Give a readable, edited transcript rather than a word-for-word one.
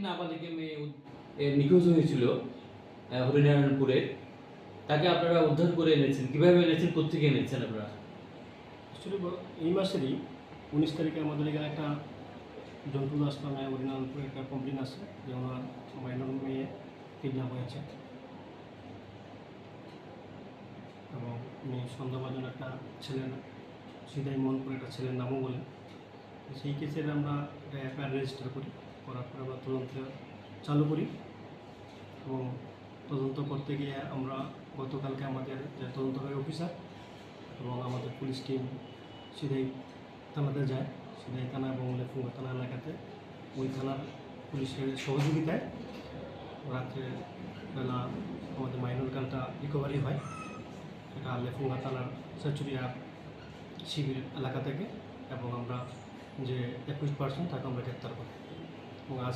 নাবালিকা মেয়ে নিখোঁজ হয়েছিল হরিনারায়ণপুরে, তাকে আপনারা উদ্ধার করে এনেছেন। কিভাবে এনেছেন, কোত্থেকে এনেছেন আপনারা? অ্যাকচুয়ালি এই মাসেরই 19 তারিখে আমাদের এখানে একটা জন্টু দাস নামে হরিনারায়ণপুরে একটা কমপ্লেন আছে যে ওনার মাইনর মেয়ে কিডন্যাপ হয়েছে এবং উনি সন্দেহভাজন একটা ছেলের সিধাই মন করে একটা ছেলের নামও বলে। সেই কেসের আমরা একটা এফআইআর রেজিস্টার করি, করার পরে আমরা তদন্ত চালু করি এবং তদন্ত করতে গিয়ে আমরা গতকালকে আমাদের যে তদন্তকারী অফিসার এবং আমাদের পুলিশ টিম সিধাই থানাতে যায়। সিধাই থানা এবং লেফুঙ্গা থানা এলাকাতে ওই থানার পুলিশের সহযোগিতায় রাত্রে বেলা আমাদের মাইনর গানটা রিকভারি হয়। এটা লেফুঙ্গা থানার সেচুরিয়া শিবির এলাকা থেকে, এবং আমরা যে 21% তাকে আমরা গ্রেপ্তার করি এবং আজ